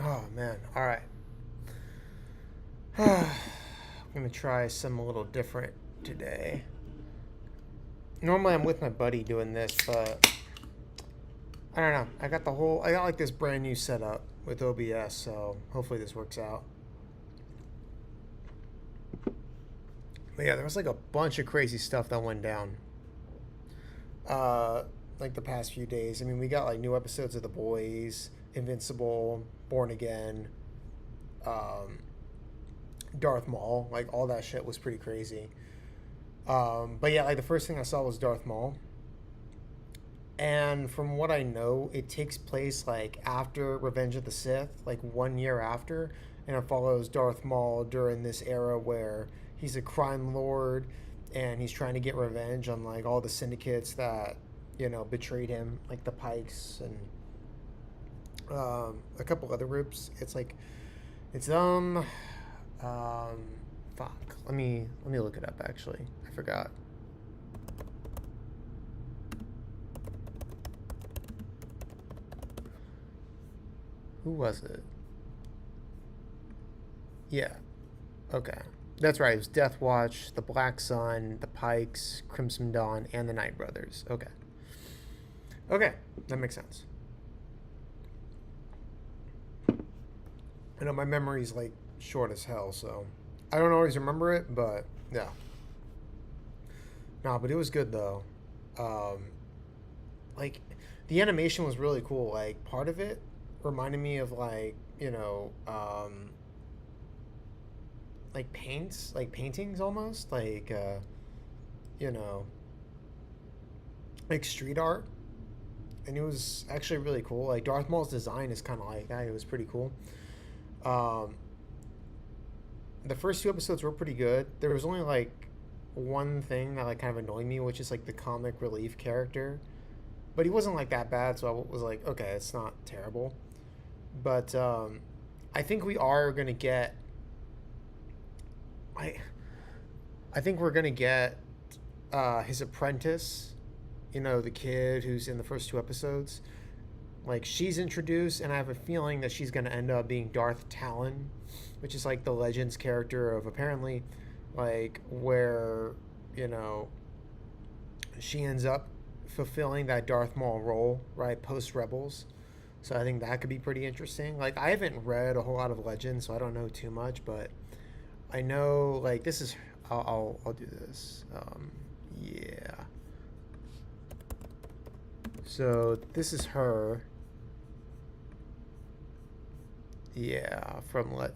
Oh man. All right. I'm gonna try some a little different today. Normally I'm with my buddy doing this, but I don't know. I got like this brand new setup with OBS, so hopefully this works out. But yeah, there was like a bunch of crazy stuff that went down. Uh, like the past few days. I mean, we got like new episodes of The Boys, Invincible, Born Again, um, Darth Maul. Like all that shit was pretty crazy. But yeah, like the first thing I saw was Darth Maul, and from what I know, it takes place like after Revenge of the Sith, like 1 year after, and it follows Darth Maul during this era where he's a crime lord and he's trying to get revenge on like all the syndicates that betrayed him, like the Pikes and a couple other groups. It's fuck. Let me look it up. Actually, I forgot. Who was it? Yeah. Okay. That's right. It was Death Watch, the Black Sun, the Pikes, Crimson Dawn, and the Night Brothers. Okay. Okay. That makes sense. I know my memory's like short as hell, so I don't always remember it, but yeah. No, but it was good though. Um, like the animation was really cool. Like part of it reminded me of like paints, like paintings almost, you know, like street art, and it was actually really cool. Like Darth Maul's design is kind of like that. It was pretty cool. Um, the first two episodes were pretty good. There was only like one thing that like kind of annoyed me, which is like the comic relief character, but he wasn't like that bad, so I was like, okay, it's not terrible. But I think we are gonna get. I I think we're gonna get his apprentice. The kid who's in the first two episodes. Like she's introduced, and I have a feeling that she's gonna end up being Darth Talon, which is like the Legends character of apparently, like where you know she ends up fulfilling that Darth Maul role, right, post Rebels. So I think that could be pretty interesting. Like I haven't read a whole lot of Legends, so I don't know too much, but I know like this is. I'll do this. Yeah. So this is her. Yeah,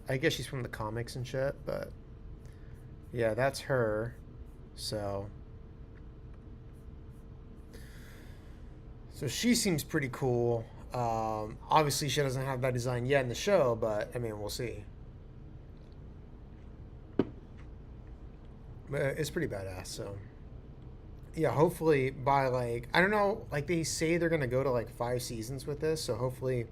I guess she's from the comics and shit, but yeah, that's her. So she seems pretty cool. Obviously she doesn't have that design yet in the show, but I mean we'll see. But it's pretty badass. So yeah, hopefully by like I don't know, like they say they're gonna go to like 5 seasons with this, so hopefully,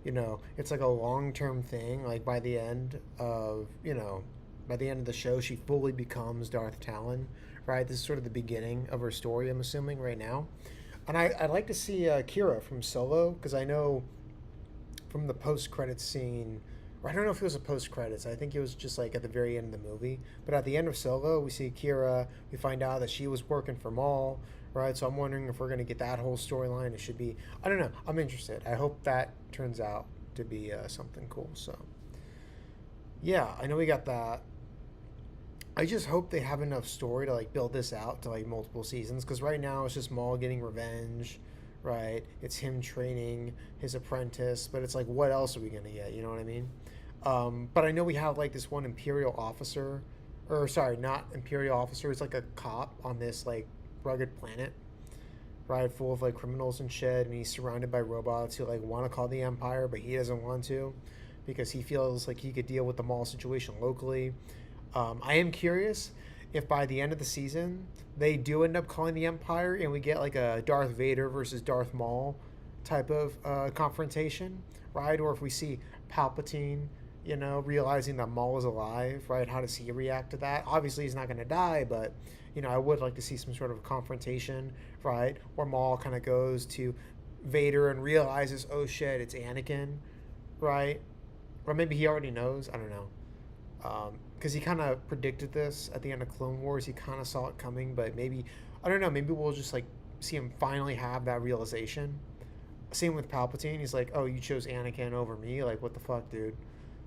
it's like a long term thing. Like by the end of the show, she fully becomes Darth Talon, right? This is sort of the beginning of her story. I'm assuming right now, and I'd like to see Kira from Solo because I know from the post credits scene. Or I don't know if it was a post credits. I think it was just like at the very end of the movie. But at the end of Solo, we see Kira. We find out that she was working for Maul, right? So I'm wondering if we're gonna get that whole storyline. It should be. I don't know. I'm interested. I hope that turns out to be something cool. So yeah, I know we got that. I just hope they have enough story to like build this out to like multiple seasons. Because right now it's just Maul getting revenge, right? It's him training his apprentice, but it's like, what else are we gonna get? You know what I mean? But I know we have like this one Imperial officer, or sorry, not Imperial officer. It's like a cop on this like rugged planet, right, full of like criminals and shit, and he's surrounded by robots who like want to call the Empire, but he doesn't want to, because he feels like he could deal with the Maul situation locally. I am curious if by the end of the season they do end up calling the Empire and we get like a Darth Vader versus Darth Maul type of confrontation, right? Or if we see Palpatine, realizing that Maul is alive, right? How does he react to that? Obviously, he's not going to die, but I would like to see some sort of confrontation, right? Where Maul kind of goes to Vader and realizes, oh shit, it's Anakin, right? or maybe he already knows. I don't know. Because he kind of predicted this at the end of Clone Wars. He kind of saw it coming, but maybe I don't know. Maybe we'll just like see him finally have that realization. Same with Palpatine. He's like, "Oh, you chose Anakin over me. Like, what the fuck, dude?"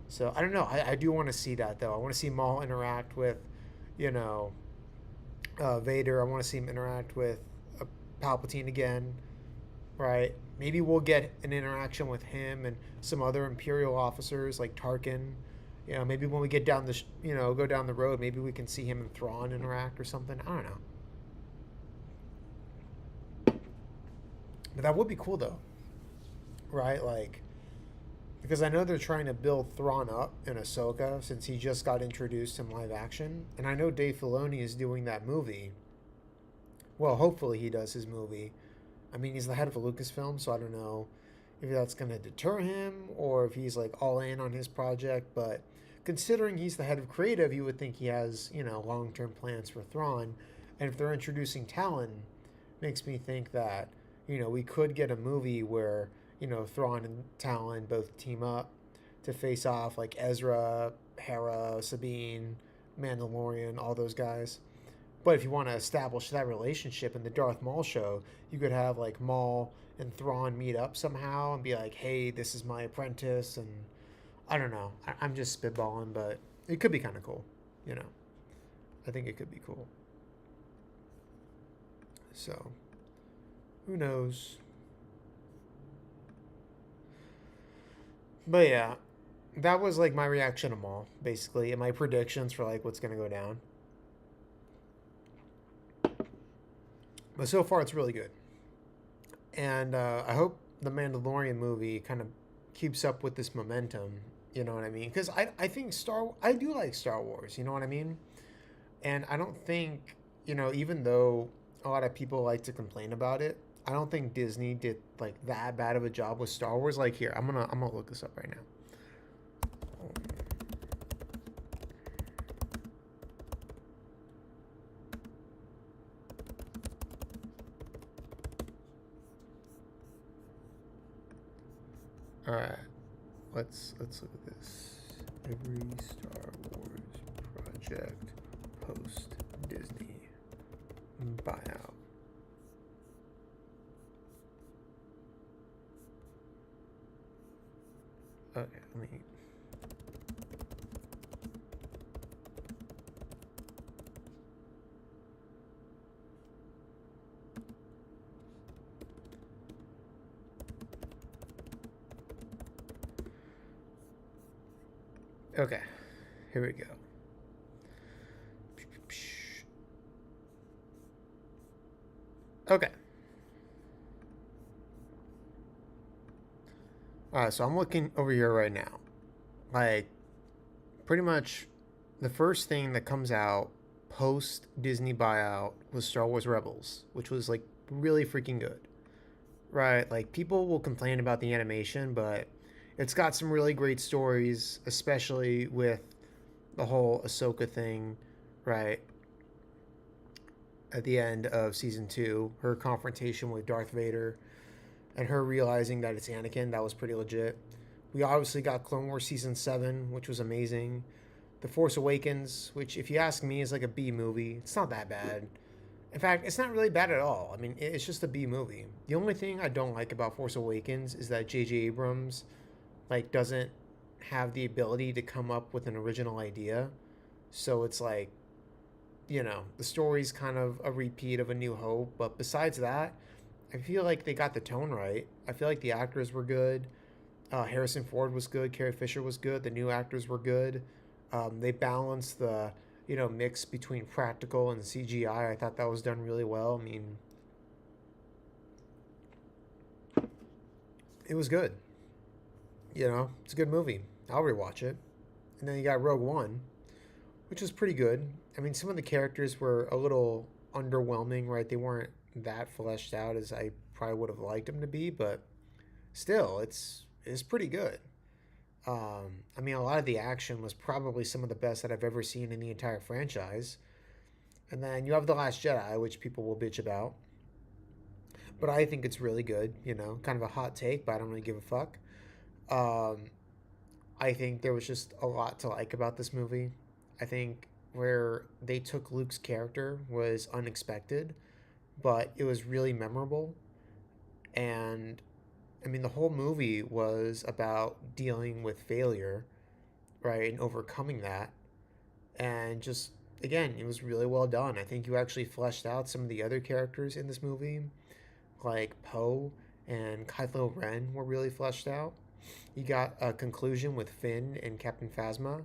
So I don't know. I do want to see that though. I want to see Maul interact with, you know, Vader. I want to see him interact with Palpatine again, right? Maybe we'll get an interaction with him and some other Imperial officers like Tarkin. You know, maybe when we get down the, go down the road, maybe we can see him and Thrawn interact or something. I don't know. But that would be cool though, right? Like, because I know they're trying to build Thrawn up in Ahsoka since he just got introduced in live action, and I know Dave Filoni is doing that movie. Well, hopefully he does his movie. I mean, he's the head of a Lucasfilm, so I don't know if that's going to deter him or if he's like all in on his project. But considering he's the head of creative, you would think he has, long term plans for Thrawn. And if they're introducing Talon, makes me think that, we could get a movie where, Thrawn and Talon both team up to face off like Ezra, Hera, Sabine, Mandalorian, all those guys. But if you want to establish that relationship in the Darth Maul show, you could have like Maul and Thrawn meet up somehow and be like, "Hey, this is my apprentice," and I don't know. I'm just spitballing, but it could be kind of cool. You know, I think it could be cool. So, who knows? But yeah, that was like my reaction to Maul, basically, and my predictions for like what's gonna go down. But so far, it's really good. And I hope the Mandalorian movie kind of keeps up with this momentum. You know what I mean? Because I think I do like Star Wars. You know what I mean? And I don't think, even though a lot of people like to complain about it, I don't think Disney did like that bad of a job with Star Wars. Like here, I'm gonna look this up right now. All right, let's look at this. Every Star Wars project post Disney buyout. Okay, let me. Okay, here we go. Okay. All right, so I'm looking over here right now. Like, pretty much the first thing that comes out post Disney buyout was Star Wars Rebels, which was like really freaking good. Right? Like, people will complain about the animation, but it's got some really great stories, especially with the whole Ahsoka thing, right? At the end of season two, her confrontation with Darth Vader and her realizing that it's Anakin, that was pretty legit. We obviously got Clone Wars season seven, which was amazing. The Force Awakens, which, if you ask me, is like a B movie. It's not that bad. In fact, it's not really bad at all. I mean, it's just a B movie. The only thing I don't like about Force Awakens is that J.J. Abrams, like, doesn't have the ability to come up with an original idea. So it's like, the story's kind of a repeat of A New Hope. But besides that, I feel like they got the tone right. I feel like the actors were good. Harrison Ford was good. Carrie Fisher was good. The new actors were good. They balanced the mix between practical and CGI. I thought that was done really well. I mean, it was good. It's a good movie. I'll rewatch it. And then you got Rogue One, which was pretty good. I mean, some of the characters were a little underwhelming, right? They weren't that fleshed out as I probably would have liked them to be, but still, it's pretty good. I mean, a lot of the action was probably some of the best that I've ever seen in the entire franchise. And then you have The Last Jedi, which people will bitch about. But I think it's really good, kind of a hot take, but I don't really give a fuck. Um, I think there was just a lot to like about this movie. I think where they took Luke's character was unexpected, but it was really memorable. And I mean, the whole movie was about dealing with failure, right, and overcoming that. And just, again, it was really well done. I think you actually fleshed out some of the other characters in this movie, like Poe and Kylo Ren were really fleshed out. You got a conclusion with Finn and Captain Phasma,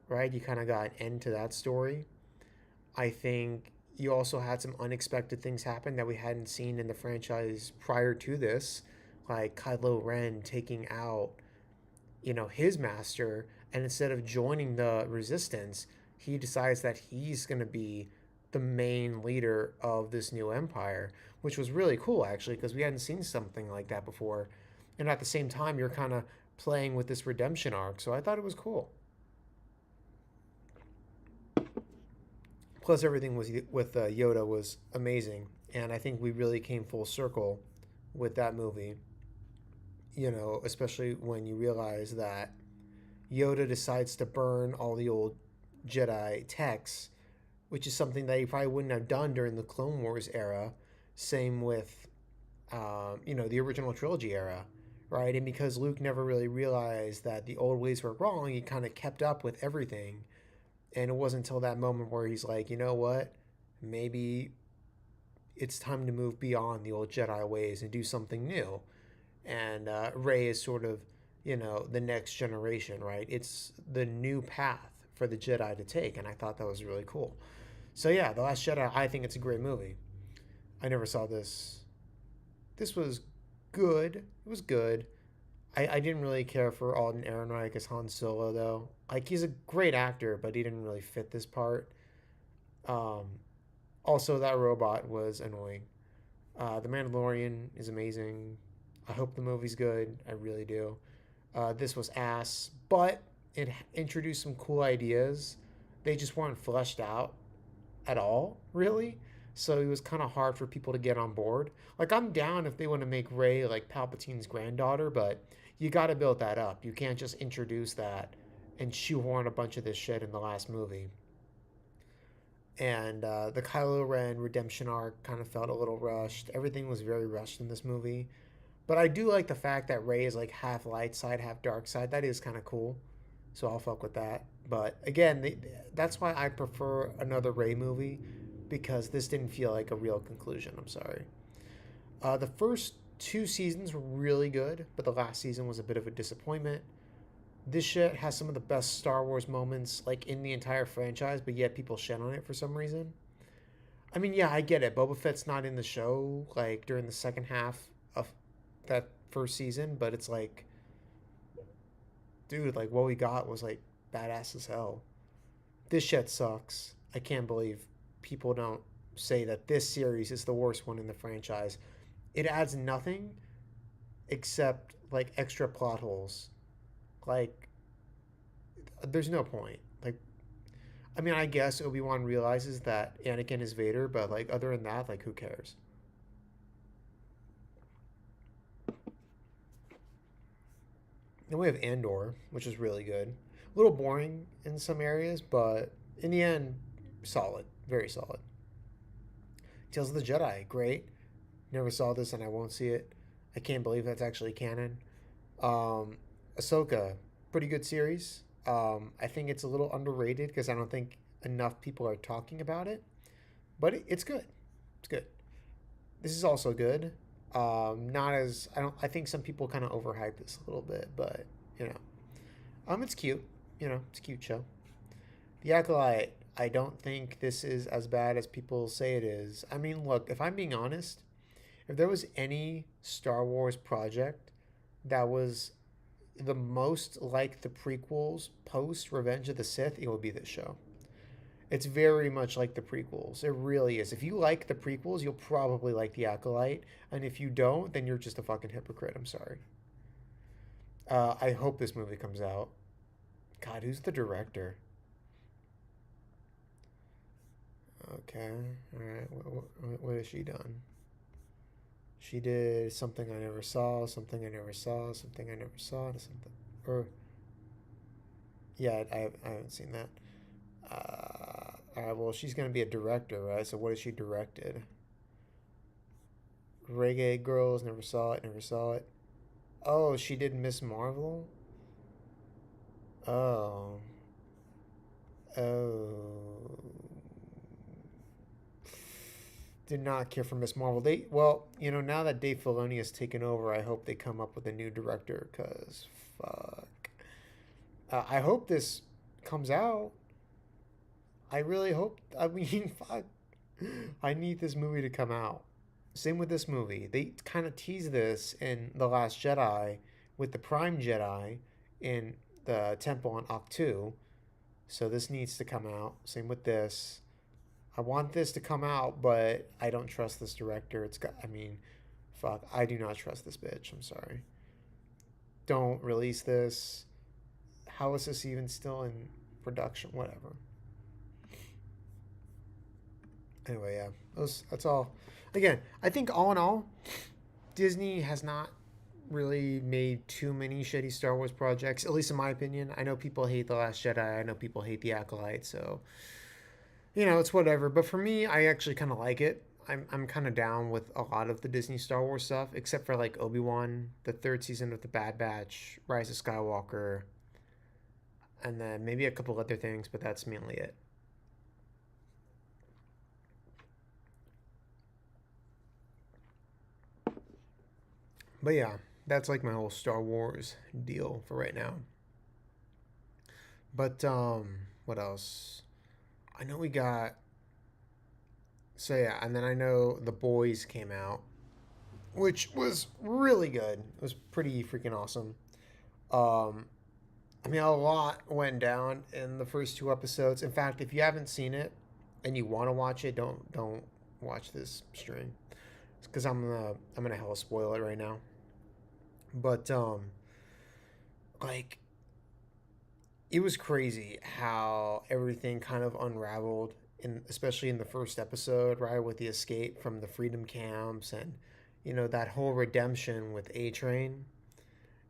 right? You kind of got an end to that story. I think you also had some unexpected things happen that we hadn't seen in the franchise prior to this, like Kylo Ren taking out, his master, and instead of joining the resistance, he decides that he's going to be the main leader of this new empire, which was really cool actually because we hadn't seen something like that before. And at the same time, you're kind of playing with this redemption arc, so I thought it was cool. Plus, everything was with Yoda was amazing, and I think we really came full circle with that movie. Especially when you realize that Yoda decides to burn all the old Jedi texts, which is something that he probably wouldn't have done during the Clone Wars era. Same with, the original trilogy era, right? And because Luke never really realized that the old ways were wrong, he kind of kept up with everything. And it wasn't until that moment where he's like, you know what? Maybe it's time to move beyond the old Jedi ways and do something new. And Rey is sort of, the next generation, right? It's the new path for the Jedi to take, and I thought that was really cool. So yeah, The Last Jedi, I think it's a great movie. I never saw this. This was good. It was good. I didn't really care for Alden Ehrenreich as Han Solo though. Like he's a great actor, but he didn't really fit this part. Um, Also, that robot was annoying. The Mandalorian is amazing. I hope the movie's good. I really do. This was ass, but it introduced some cool ideas. They just weren't fleshed out at all, really. So it was kind of hard for people to get on board. Like, I'm down if they want to make Rey like Palpatine's granddaughter, but you got to build that up. You can't just introduce that and shoehorn a bunch of this shit in the last movie. And the Kylo Ren redemption arc kind of felt a little rushed. Everything was very rushed in this movie. But I do like the fact that Rey is like half light side, half dark side. That is kind of cool. So I'll fuck with that. But again, that's why I prefer another Rey movie because this didn't feel like a real conclusion. I'm sorry. The first two seasons were really good, but the last season was a bit of a disappointment. This shit has some of the best Star Wars moments like in the entire franchise, but yet people shit on it for some reason. I mean, yeah, I get it. Boba Fett's not in the show like during the second half of that first season, but it's like, dude, like what we got was like badass as hell. This shit sucks. I can't believe people don't say that this series is the worst one in the franchise. It adds nothing except like extra plot holes. Like, there's no point. Like, I mean, I guess Obi Wan realizes that Anakin is Vader, but like, other than that, like, who cares? Then we have Andor, which is really good. A little boring in some areas, but in the end, solid. Very solid. Tales of the Jedi, great. Never saw this and I won't see it. I can't believe that's actually canon. Ahsoka, pretty good series. I think it's a little underrated because I don't think enough people are talking about it, but it's good. It's good. This is also good. Not as I don't. I think some people kind of overhype this a little bit, but you know, it's cute. It's a cute show. The Acolyte. I don't think this is as bad as people say it is. I mean, look, if I'm being honest, if there was any Star Wars project that was the most like the prequels post Revenge of the Sith, it would be this show. It's very much like the prequels. It really is. If you like the prequels, you'll probably like The Acolyte. And if you don't, then you're just a fucking hypocrite. I'm sorry. I hope this movie comes out. God, who's the director? Okay. All right. What has she done? She did Something I Never Saw, Something I Never Saw, Something I Never Saw, something. Or Yeah, I haven't seen that. All right, well, she's gonna be a director, right? So what has she directed? Reggae Girls, never saw it, never saw it. Oh, she did Miss Marvel? Oh. Oh. Did not care for Miss Marvel. Well, now that Dave Filoni has taken over, I hope they come up with a new director, because fuck. I hope this comes out. I really hope. I mean, fuck. I need this movie to come out. Same with this movie. They kind of tease this in The Last Jedi with the Prime Jedi in the temple on Ahch-To. So this needs to come out. Same with this. I want this to come out, but I don't trust this director. I mean, fuck. I do not trust this bitch. I'm sorry. Don't release this. How is this even still in production? Whatever. Anyway, yeah. That's all. Again, I think all in all, Disney has not really made too many shitty Star Wars projects, at least in my opinion. I know people hate The Last Jedi. I know people hate The Acolyte, so it's whatever. But for me, I actually kind of like it. I'm kind of down with a lot of the Disney Star Wars stuff, except for like Obi-Wan, the third season of The Bad Batch, Rise of Skywalker, and then maybe a couple other things, but that's mainly it. But yeah, that's like my whole Star Wars deal for right now. But what else? I know we got. So yeah, and then I know The Boys came out, which was really good. It was pretty freaking awesome. Um, I mean, a lot went down in the first two episodes. In fact, if you haven't seen it and you want to watch it, don't watch this stream, because I'm gonna hella spoil it right now. But like, it was crazy how everything kind of unraveled especially in the first episode, right, with the escape from the freedom camps, and that whole redemption with A Train.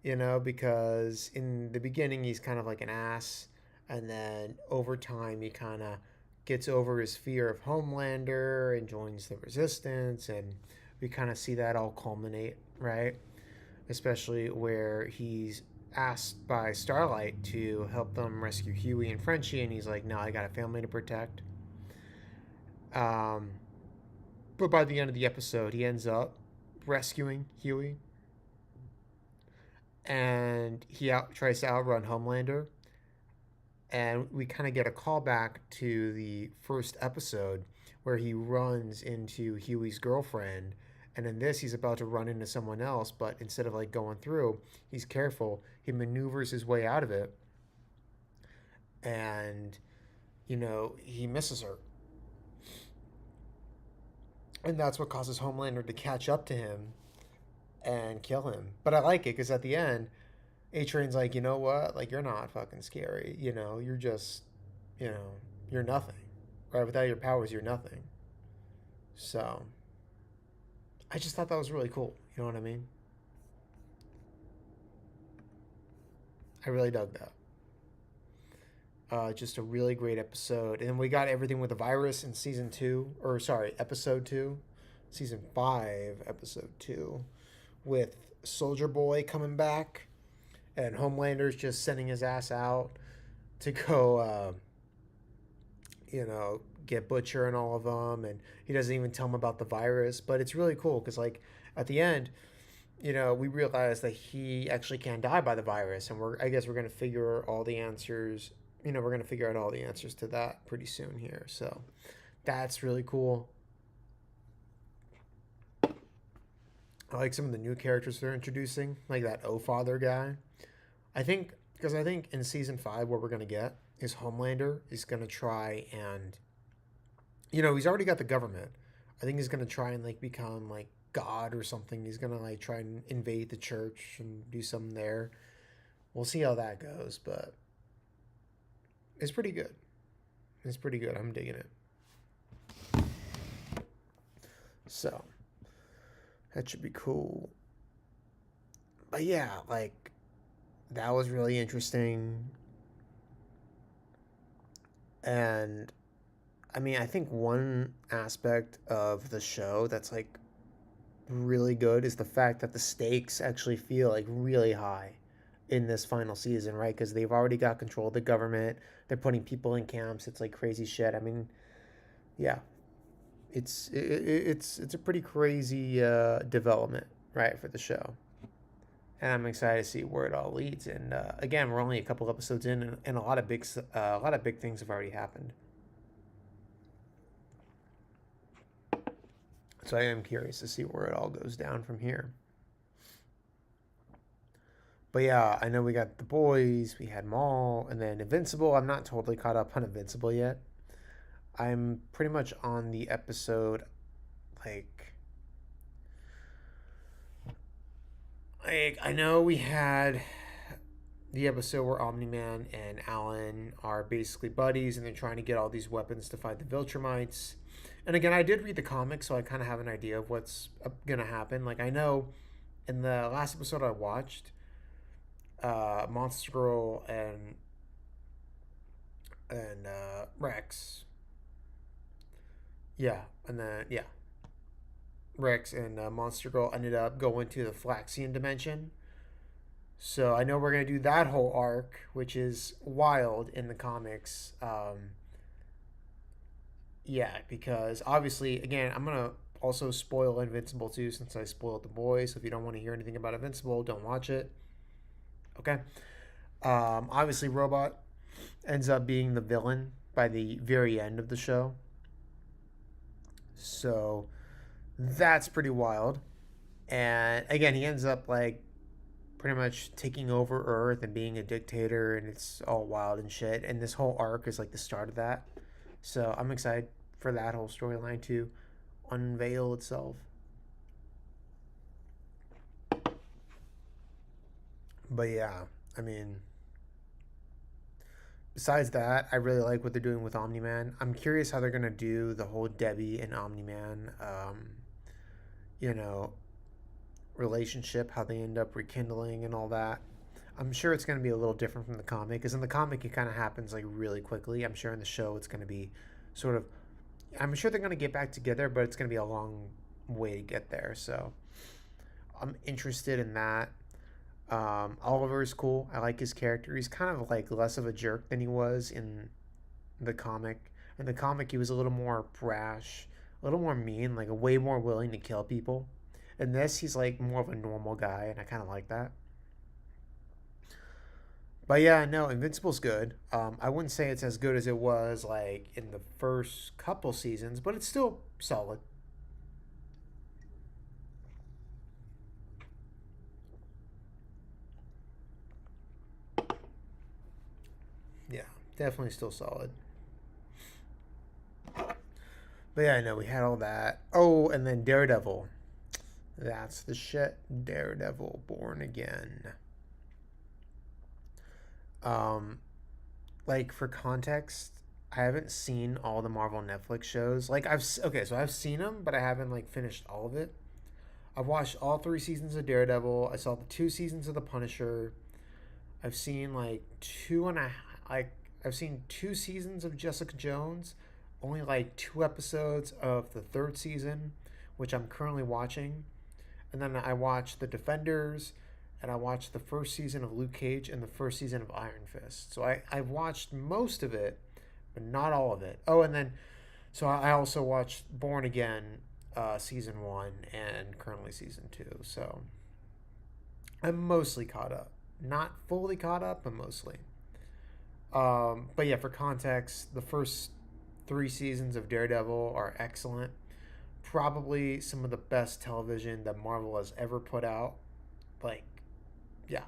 Because in the beginning he's kind of like an ass, and then over time he kind of gets over his fear of Homelander and joins the resistance, and we kind of see that all culminate, right? Especially where he's asked by Starlight to help them rescue Huey and Frenchie, and he's like, "No, I got a family to protect." Um, but by the end of the episode, he ends up rescuing Huey, and tries to outrun Homelander. And we kind of get a callback to the first episode where he runs into Huey's girlfriend, and in this he's about to run into someone else, but instead of like going through, he's careful. He maneuvers his way out of it, and he misses her, and that's what causes Homelander to catch up to him and kill him. But I like it because at the end, A Train's like, you know what? Like, you're not fucking scary. You're just, you know, you're nothing. Right? Without your powers, you're nothing. So, I just thought that was really cool. You know what I mean? I really dug that. Just a really great episode. And we got everything with the virus in season two, or sorry, episode two, season five, episode two, with Soldier Boy coming back, and Homelander's just sending his ass out to go, get Butcher and all of them, and he doesn't even tell him about the virus. But it's really cool because, like, at the end, we realize that he actually can't die by the virus, and I guess we're gonna figure all the answers. We're gonna figure out all the answers to that pretty soon here. So that's really cool. I like some of the new characters they're introducing, like that O Father guy. I think in season five, what we're gonna get is Homelander is gonna try and, he's already got the government. I think he's gonna try and like become like God or something. He's gonna like try and invade the church and do something there. We'll see how that goes, but it's pretty good. It's pretty good. I'm digging it. So that should be cool. But yeah, like, that was really interesting. And I mean, I think one aspect of the show that's like really good is the fact that the stakes actually feel like really high in this final season, right? Because they've already got control of the government. They're putting people in camps. It's like crazy shit. I mean, yeah, it's a pretty crazy development, right, for the show. And I'm excited to see where it all leads. And again, we're only a couple episodes in, and a lot of big things have already happened. So I am curious to see where it all goes down from here. But yeah, I know we got The Boys, we had Maul, and then Invincible. I'm not totally caught up on Invincible yet. I'm pretty much on the episode, like, I know we had the episode where Omni Man and Alan are basically buddies, and they're trying to get all these weapons to fight the Viltrumites. And again, I did read the comics, so I kind of have an idea of what's gonna happen. Like, I know in the last episode I watched, Monster Girl and Rex, yeah, and then yeah, Rex and Monster Girl ended up going to the Flaxian dimension. So I know we're gonna do that whole arc, which is wild in the comics. Yeah, because obviously, again, I'm gonna also spoil Invincible too, since I spoiled The Boys. So if you don't want to hear anything about Invincible, don't watch it. Okay. Obviously, Robot ends up being the villain by the very end of the show. So that's pretty wild. And again, he ends up like pretty much taking over Earth and being a dictator, and it's all wild and shit. And this whole arc is like the start of that. So I'm excited for that whole storyline to unveil itself. But yeah, I mean, besides that, I really like what they're doing with Omni Man. I'm curious how they're gonna do the whole Debbie and Omni Man, you know, relationship, how they end up rekindling and all that. I'm sure it's going to be a little different from the comic, because in the comic it kind of happens like really quickly. I'm sure in the show it's going to be sort of. I'm sure they're going to get back together, but it's going to be a long way to get there. So I'm interested in that. Oliver is cool. I like his character. He's kind of like less of a jerk than he was in the comic. In the comic, he was a little more brash, a little more mean, like way more willing to kill people. In this, he's like more of a normal guy, and I kind of like that. But yeah, no, Invincible's good. I wouldn't say it's as good as it was like in the first couple seasons, but it's still solid. Yeah, definitely still solid. But yeah, I know we had all that. Oh, and then Daredevil. That's the shit. Daredevil Born Again. Um, like for context, I haven't seen all the Marvel Netflix shows. Like okay, so I've seen them, but I haven't like finished all of it. I've watched all three seasons of Daredevil. I saw the two seasons of The Punisher. I've seen like like I've seen two seasons of Jessica Jones. Only like two episodes of the third season, which I'm currently watching. And then I watched The Defenders, and I watched the first season of Luke Cage and the first season of Iron Fist. So I've watched most of it, but not all of it. Oh, and then so I also watched Born Again, season one, and currently season two. So I'm mostly caught up. Not fully caught up, but mostly. But yeah, for context, the first three seasons of Daredevil are excellent. Probably some of the best television that Marvel has ever put out. Like, yeah.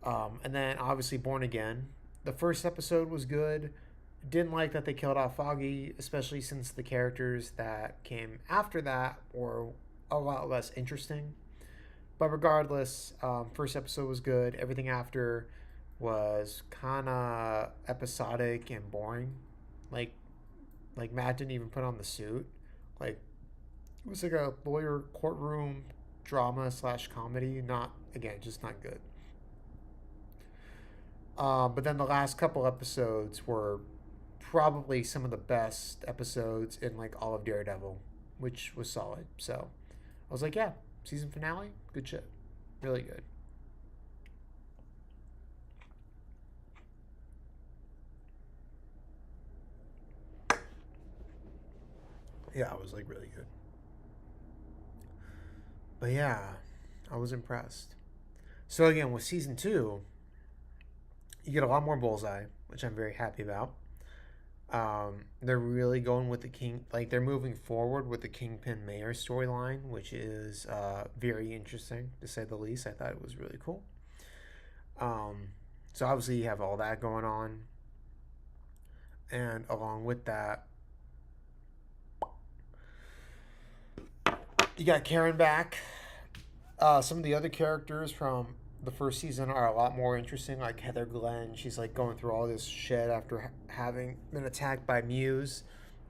And then obviously Born Again. The first episode was good. Didn't like that they killed off Foggy, especially since the characters that came after that were a lot less interesting. But regardless, first episode was good. Everything after was kind of episodic and boring. Like, like Matt didn't even put on the suit. Like it was like a lawyer courtroom drama slash comedy. Not again, just not good. But then the last couple episodes were probably some of the best episodes in like all of Daredevil, which was solid. So I was like, yeah, season finale, good shit, really good. Yeah, it was like really good. But yeah, I was impressed. So again, with season two, you get a lot more Bullseye, which I'm very happy about. They're really going with the king, like they're moving forward with the Kingpin Mayor storyline, which is very interesting to say the least. I thought it was really cool. Um, so obviously you have all that going on, and along with that, you got Karen back. Some of the other characters from the first season are a lot more interesting, like Heather Glenn. She's like going through all this shit after having been attacked by Muse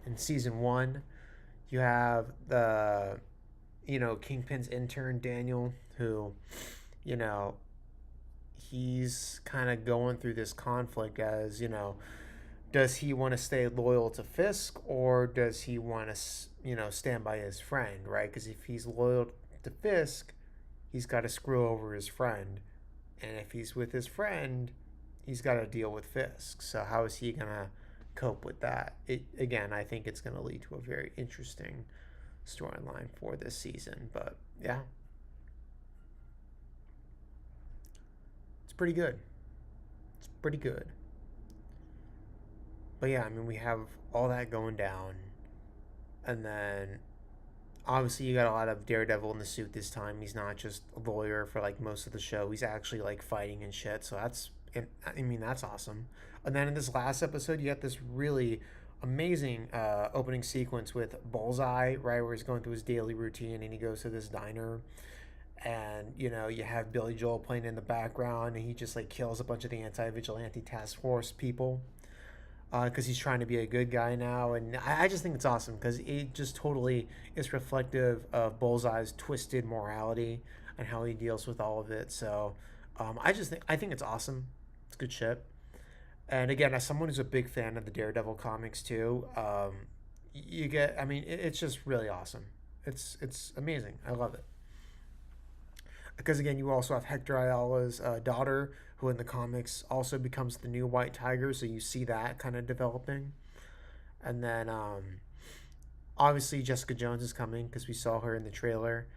in season one. You have the, Kingpin's intern Daniel, who, you know, he's kind of going through this conflict as, does he want to stay loyal to Fisk or does he want to, stand by his friend, right? Because if he's loyal to Fisk, he's got to screw over his friend. And if he's with his friend, he's got to deal with Fisk. So how is he going to cope with that? Again, I think it's going to lead to a very interesting storyline for this season. But yeah, it's pretty good. It's pretty good. But yeah, I mean, we have all that going down. And then obviously you got a lot of Daredevil in the suit this time. He's not just a lawyer for like most of the show. He's actually like fighting and shit. So I mean, that's awesome. And then in this last episode, you got this really amazing opening sequence with Bullseye, right, where he's going through his daily routine and he goes to this diner. And you have Billy Joel playing in the background, and he just like kills a bunch of the anti-vigilante task force people because he's trying to be a good guy now. And I just think it's awesome because it just totally is reflective of Bullseye's twisted morality and how he deals with all of it. So I think it's awesome. It's good shit. And again, as someone who's a big fan of the Daredevil comics too, you get. I mean, it's just really awesome. It's amazing. I love it. Because again, you also have Hector Ayala's daughter, who in the comics also becomes the new White Tiger. So you see that kind of developing, and then obviously Jessica Jones is coming because we saw her in the trailer.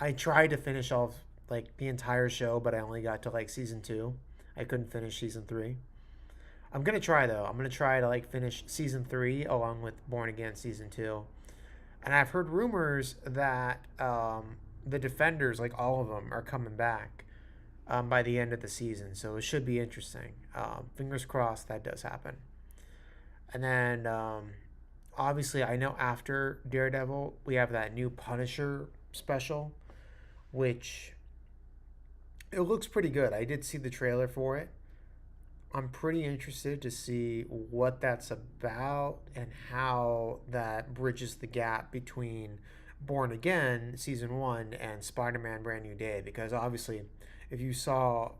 I tried to finish off like the entire show, but I only got to like season two. I couldn't finish season three. I'm gonna try though. I'm gonna try to like finish season three along with Born Again season two. And I've heard rumors that the Defenders, like all of them, are coming back by the end of the season. So it should be interesting. Fingers crossed that does happen. And then obviously, I know after Daredevil, we have that new Punisher special, which it looks pretty good. I did see the trailer for it. I'm pretty interested to see what that's about and how that bridges the gap between Born Again season one and Spider Man Brand New Day. Because obviously, if you saw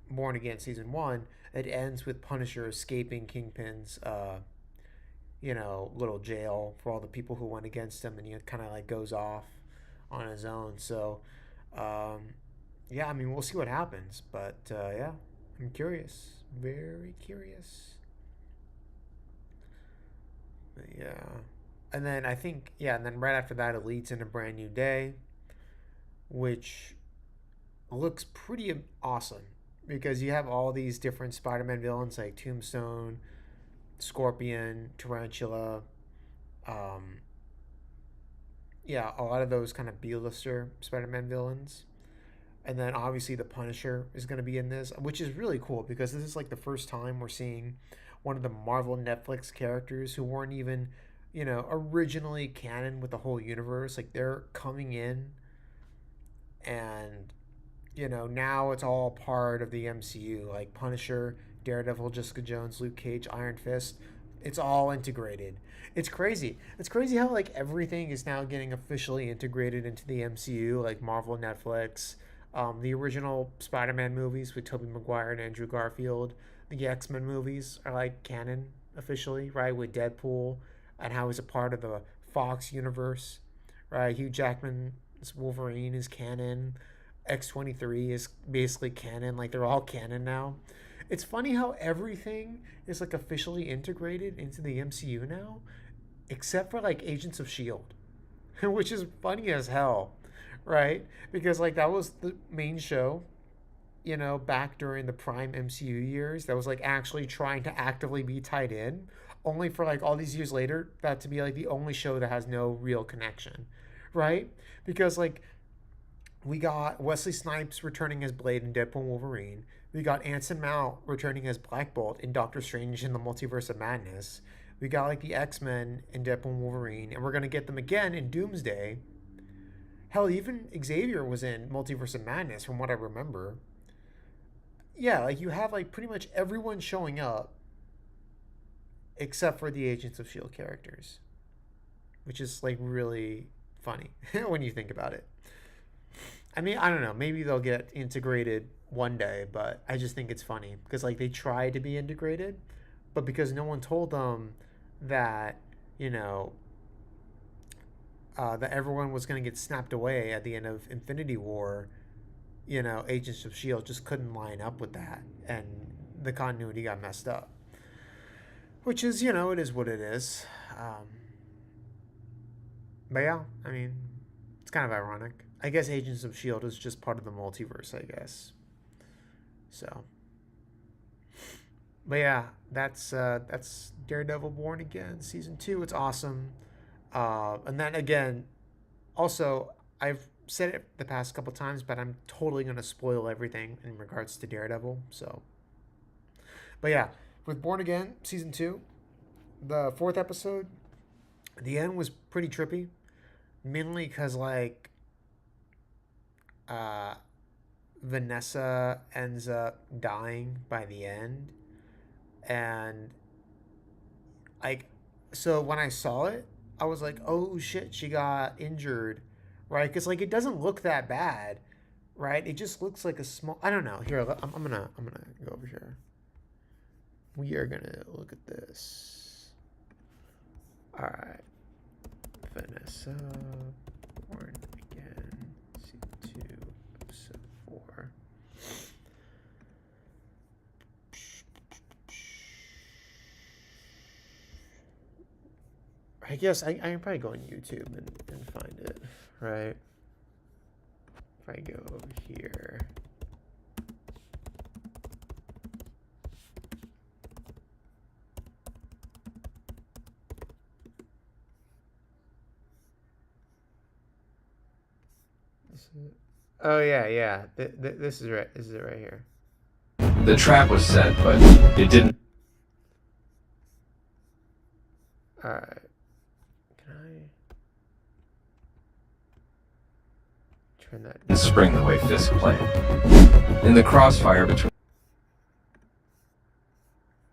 Born Again season one, it ends with Punisher escaping Kingpin's, little jail for all the people who went against him, and he kind of like goes off on his own. So, um, yeah, I mean, we'll see what happens. But yeah, I'm curious. Very curious. But yeah. And then I think, yeah, and then right after that, it leads into Brand New Day, which looks pretty awesome because you have all these different Spider Man villains like Tombstone, Scorpion, Tarantula. Um, yeah, a lot of those kind of B-lister Spider Man villains. And then obviously the Punisher is going to be in this, which is really cool because this is like the first time we're seeing one of the Marvel Netflix characters who weren't even, originally canon with the whole universe. Like they're coming in and, now it's all part of the MCU. Like Punisher, Daredevil, Jessica Jones, Luke Cage, Iron Fist. It's all integrated. It's crazy. It's crazy how like everything is now getting officially integrated into the MCU, like Marvel, Netflix, the original Spider-Man movies with Tobey Maguire and Andrew Garfield. The X-Men movies are like canon officially, right, with Deadpool and how he's a part of the Fox universe, right? Hugh Jackman's Wolverine is canon. X-23 is basically canon. Like, they're all canon now. It's funny how everything is like officially integrated into the MCU now, except for like Agents of Shield, which is funny as hell, right? Because like that was the main show, back during the prime MCU years that was like actually trying to actively be tied in, only for like all these years later that to be like the only show that has no real connection, right? Because like we got Wesley Snipes returning as Blade in Deadpool and Wolverine. We got Anson Mount returning as Black Bolt in Doctor Strange in the Multiverse of Madness. We got like the X-Men in Deadpool and Wolverine, and we're gonna get them again in Doomsday. Hell, even Xavier was in Multiverse of Madness from what I remember. Yeah, like you have like pretty much everyone showing up except for the Agents of Shield characters, which is like really funny when you think about it. I mean, I don't know. Maybe they'll get integrated one day, but I just think it's funny because like they try to be integrated, but because no one told them that you know that everyone was going to get snapped away at the end of Infinity War, Agents of Shield just couldn't line up with that, and the continuity got messed up. Which is, it is what it is. But yeah, I mean, it's kind of ironic. I guess Agents of Shield is just part of the multiverse, I guess. So, but yeah, that's Daredevil Born Again season 2. It's awesome. And then again, also I've said it the past couple times, but I'm totally gonna spoil everything in regards to Daredevil. So, but yeah, with Born Again season 2, the 4th episode, the end was pretty trippy, mainly because like uh, Vanessa ends up dying by the end, and like so when I saw it, I was like, oh shit, she got injured, right? Because like it doesn't look that bad, right? It just looks like a small. I don't know. Here, I'm gonna go over here. We are gonna look at this. All right, Vanessa Born Again, season 2, episode 4. I guess I can probably go on YouTube and find it, right? If I go over here. Oh yeah. This is right. This is it right here. The trap was set, but it didn't. All right. Can I turn that? Spring the way Fisk planned. In the crossfire between.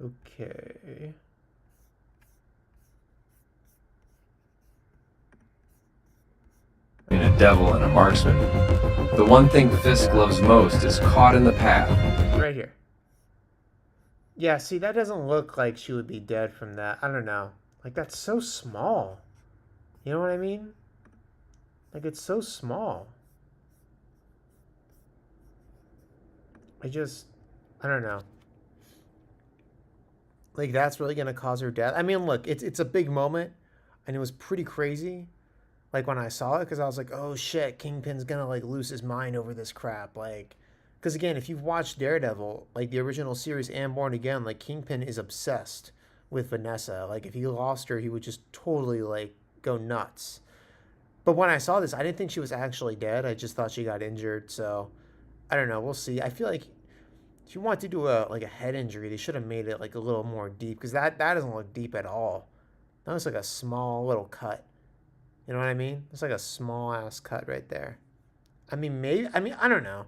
Okay. In a devil and a marksman. The one thing Fisk loves most is caught in the path. Right here. Yeah, see, that doesn't look like she would be dead from that. I don't know. Like, that's so small. You know what I mean? Like, it's so small. I don't know. Like, that's really going to cause her death. I mean, look, it's a big moment, and it was pretty crazy. Like, when I saw it, because I was like, oh, shit, Kingpin's going to, like, lose his mind over this crap. Like, because, again, if you've watched Daredevil, like, the original series and Born Again, like, Kingpin is obsessed with Vanessa. Like, if he lost her, he would just totally, like, go nuts. But when I saw this, I didn't think she was actually dead. I just thought she got injured. So, I don't know. We'll see. I feel like if you want to do a head injury, they should have made it, like, a little more deep. Because that doesn't look deep at all. That looks like a small little cut. You know what I mean? It's like a small ass cut right there. I mean, I don't know.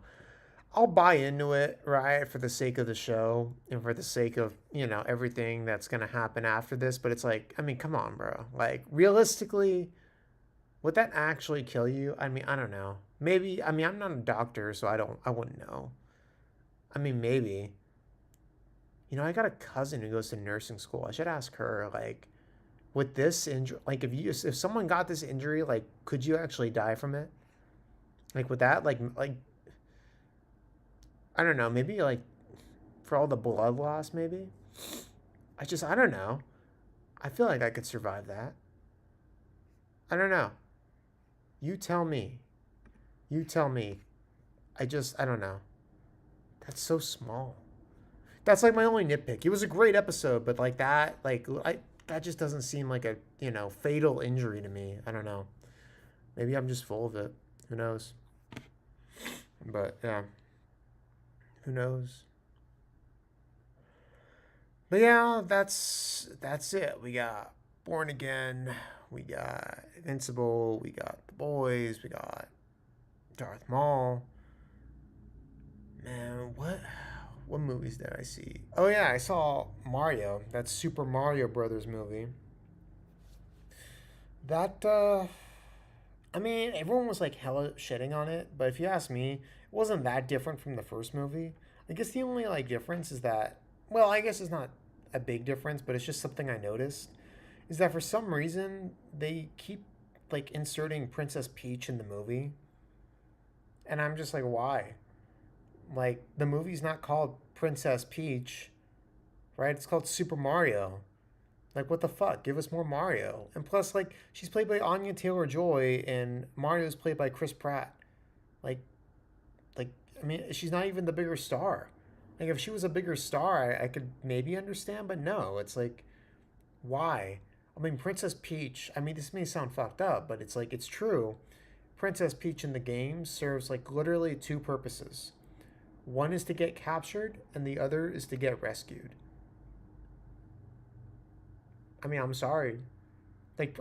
I'll buy into it, right, for the sake of the show and for the sake of, everything that's going to happen after this. But it's like, I mean, come on, bro. Like, realistically, would that actually kill you? I mean, I don't know. Maybe, I mean, I'm not a doctor, so I wouldn't know. I mean, maybe. I got a cousin who goes to nursing school. I should ask her, like, with this injury, like, if someone got this injury, like, could you actually die from it? Like, with that, like, I don't know, maybe, like, for all the blood loss, maybe? I don't know. I feel like I could survive that. I don't know. You tell me. You tell me. I don't know. That's so small. That's like my only nitpick. It was a great episode, but like that, that just doesn't seem like a, fatal injury to me. I don't know. Maybe I'm just full of it. Who knows? But yeah. Who knows? But yeah, that's it. We got Born Again, we got Invincible, we got The Boys, we got Darth Maul. Man, what movies did I see? Oh yeah, I saw Mario. That Super Mario Brothers movie. That I mean, everyone was like hella shitting on it, but if you ask me, it wasn't that different from the first movie. I guess the only like difference is that, well, I guess it's not a big difference, but it's just something I noticed is that for some reason they keep like inserting Princess Peach in the movie, and I'm just like, why? Like the movie's not called Princess Peach, right? It's called Super Mario. Like what the fuck? Give us more Mario. And plus, like she's played by Anya Taylor Joy, and Mario's played by Chris Pratt. Like, like I mean, she's not even the bigger star. Like if she was a bigger star, I could maybe understand, but no, it's like, why? I mean, Princess Peach. I mean, this may sound fucked up, but it's like it's true. Princess Peach in the game serves like literally two purposes. One is to get captured, and the other is to get rescued. I mean, I'm sorry. Like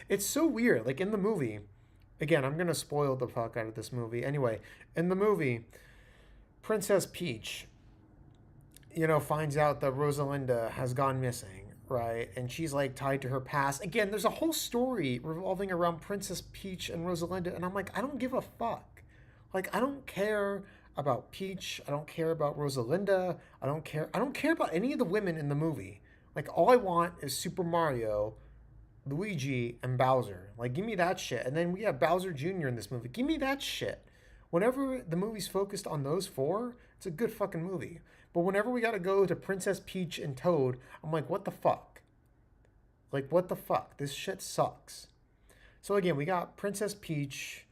it's so weird. Like in the movie, again, I'm gonna spoil the fuck out of this movie. Anyway, in the movie, Princess Peach, finds out that Rosalinda has gone missing, right? And she's like tied to her past. Again, there's a whole story revolving around Princess Peach and Rosalinda, and I'm like, I don't give a fuck. Like, I don't care about Peach. I don't care about Rosalinda. I don't care about any of the women in the movie. Like, all I want is Super Mario, Luigi, and Bowser. Like, give me that shit. And then we have Bowser Jr. in this movie. Give me that shit. Whenever the movie's focused on those four, it's a good fucking movie. But whenever we gotta go to Princess Peach and Toad, I'm like, what the fuck? Like, what the fuck? This shit sucks. So again, we got Princess Peach,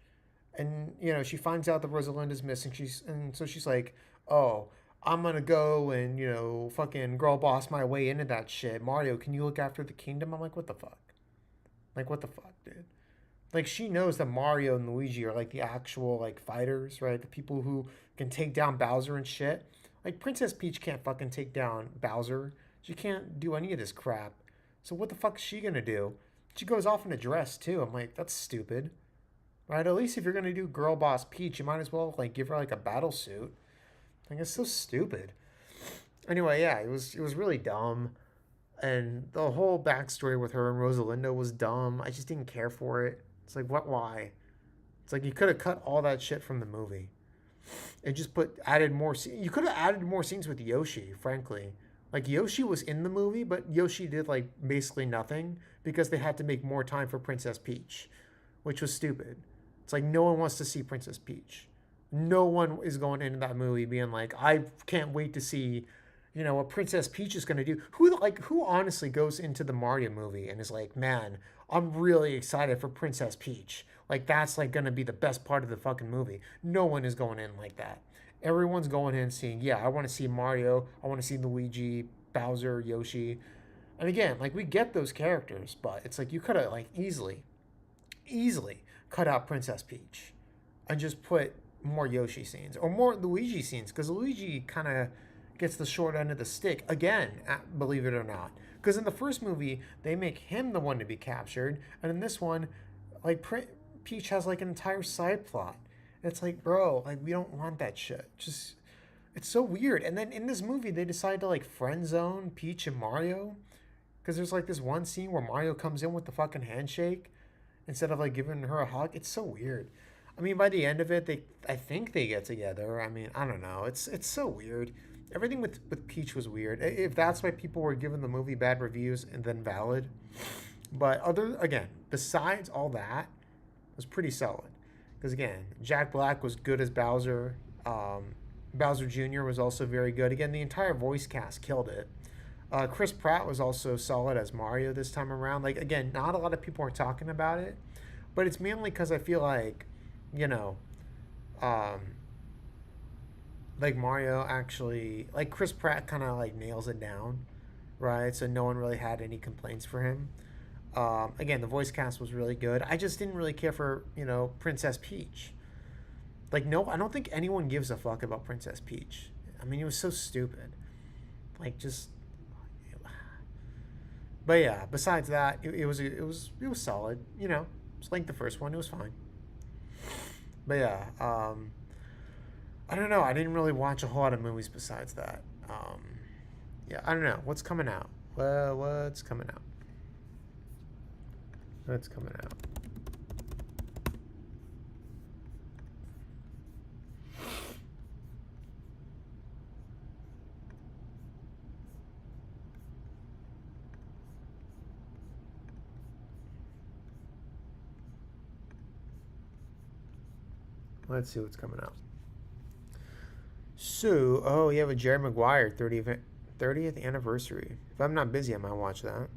and she finds out that Rosalinda's missing. So she's like, oh, I'm gonna go and fucking girl boss my way into that shit. Mario, can you look after the kingdom? I'm like, what the fuck? Like, what the fuck, dude? Like, she knows that Mario and Luigi are like the actual like fighters, right? The people who can take down Bowser and shit. Like, Princess Peach can't fucking take down Bowser. She can't do any of this crap. So what the fuck is she gonna do? She goes off in a dress too. I'm like, that's stupid, right? At least if you're gonna do girl boss Peach, you might as well like give her like a battle suit. Like, it's so stupid. Anyway, yeah, it was really dumb, and the whole backstory with her and Rosalinda was dumb. I just didn't care for it. It's like, what? Why? It's like you could have cut all that shit from the movie, and just added more. You could have added more scenes with Yoshi, frankly. Like Yoshi was in the movie, but Yoshi did like basically nothing because they had to make more time for Princess Peach, which was stupid. It's like no one wants to see Princess Peach. No one is going into that movie being like, I can't wait to see, what Princess Peach is going to do. Who honestly goes into the Mario movie and is like, man, I'm really excited for Princess Peach. Like, that's like going to be the best part of the fucking movie. No one is going in like that. Everyone's going in seeing, yeah, I want to see Mario. I want to see Luigi, Bowser, Yoshi. And again, like, we get those characters, but it's like you could have like easily cut out Princess Peach and just put more Yoshi scenes or more Luigi scenes, because Luigi kind of gets the short end of the stick again, believe it or not, because in the first movie they make him the one to be captured, and in this one, like, Peach has like an entire side plot. It's like, bro, like, we don't want that shit. Just, it's so weird. And then in this movie they decide to like friend zone Peach and Mario, because there's like this one scene where Mario comes in with the fucking handshake instead of like giving her a hug. It's so weird. I mean, by the end of it, I think they get together. I mean, I don't know. It's so weird. everything with Peach was weird. If that's why people were giving the movie bad reviews, and then valid. But besides all that, it was pretty solid. Because again, Jack Black was good as Bowser. Bowser Jr. was also very good. Again, the entire voice cast killed it. Chris Pratt was also solid as Mario this time around. Like, again, not a lot of people are talking about it, but it's mainly because I feel like, you know, um, like Mario actually, like Chris Pratt kind of like nails it down, right? So no one really had any complaints for him. Again, the voice cast was really good. I just didn't really care for, Princess Peach. Like, no, I don't think anyone gives a fuck about Princess Peach. I mean, it was so stupid. Like, just. But yeah, besides that, it was solid. It's like the first one. It was fine. But yeah, I don't know. I didn't really watch a whole lot of movies besides that. Yeah, I don't know. What's coming out? Well, what's coming out? What's coming out? Let's see what's coming out. So, oh, you have a Jerry Maguire 30th anniversary. If I'm not busy, I might watch that.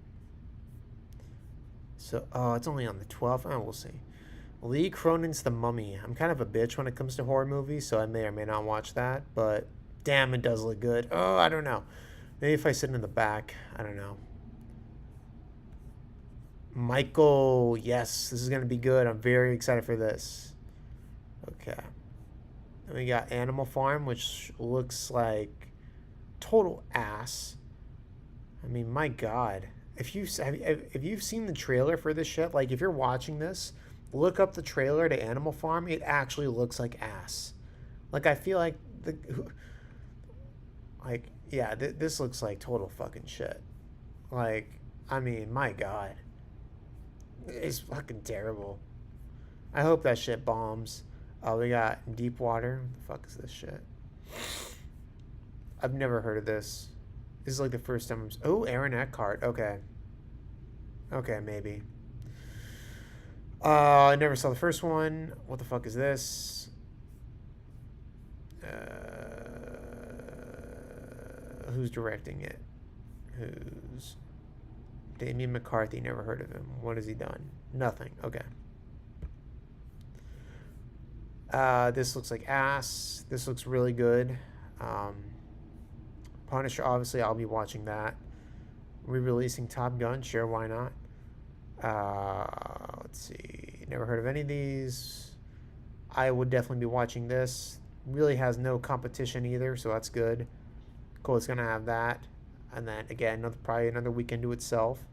So, oh, it's only on the 12th. Oh, we'll see. Lee Cronin's The Mummy. I'm kind of a bitch when it comes to horror movies, so I may or may not watch that. But damn, it does look good. Oh, I don't know. Maybe if I sit in the back, I don't know. Michael, yes, this is gonna be good. I'm very excited for this. Okay. And we got Animal Farm, which looks like total ass. I mean, my God. If you've seen the trailer for this shit, like if you're watching this, look up the trailer to Animal Farm. It actually looks like ass. Like I feel like this looks like total fucking shit. Like, I mean, my God. It's fucking terrible. I hope that shit bombs. We got Deep Water. What the fuck is this shit? I've never heard of this. This is like the first time Oh, Aaron Eckhart. Okay. Okay, maybe. I never saw the first one. What the fuck is this? Who's directing it? Who's... Damien McCarthy, never heard of him. What has he done? Nothing. Okay. This looks like ass. This looks really good. Punisher, obviously, I'll be watching that. Re-releasing Top Gun, sure, why not? Let's see. Never heard of any of these. I would definitely be watching this. Really has no competition either, so that's good. Cool, it's gonna have that. And then, again, probably another weekend to itself.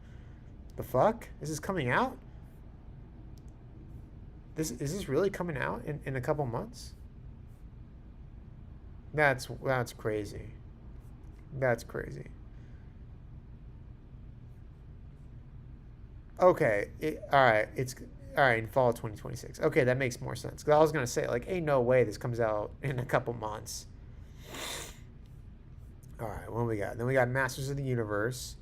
The fuck? This is coming out? Is this really coming out in a couple months? That's crazy. That's crazy. Okay. All right. It's all right in fall of 2026. Okay, that makes more sense. Because I was gonna say, like, ain't no way this comes out in a couple months. All right. What do we got? Then we got Masters of the Universe.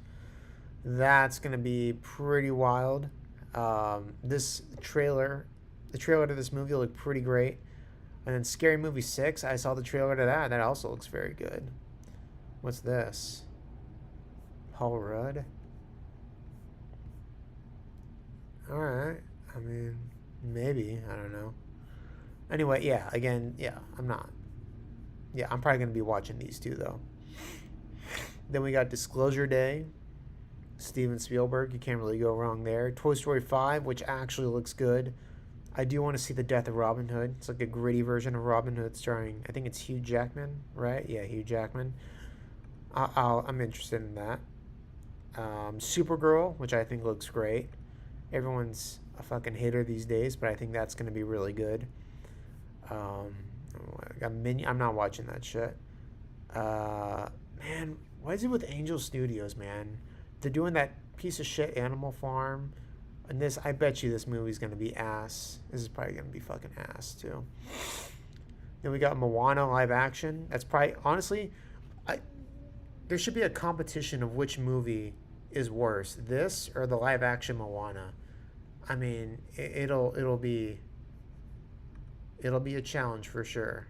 That's gonna be pretty wild. This trailer. The trailer to this movie looked pretty great. And then Scary Movie 6, I saw the trailer to that. That also looks very good. What's this? Paul Rudd? Alright. I mean, maybe. I don't know. Anyway, yeah. Again, yeah. I'm not. Yeah, I'm probably going to be watching these two, though. Then we got Disclosure Day. Steven Spielberg. You can't really go wrong there. Toy Story 5, which actually looks good. I do want to see The Death of Robin Hood. It's like a gritty version of Robin Hood starring, I think it's Hugh Jackman, right? Yeah, Hugh Jackman. I'm interested in that. Supergirl, which I think looks great. Everyone's a fucking hater these days, but I think that's going to be really good. I'm not watching that shit. Man, what is it with Angel Studios, man? They're doing that piece of shit Animal Farm. And this, I bet you this movie's going to be ass. This is probably going to be fucking ass, too. Then we got Moana live action. That's probably, honestly, I there should be a competition of which movie is worse, this or the live action Moana. I mean, it'll be a challenge for sure.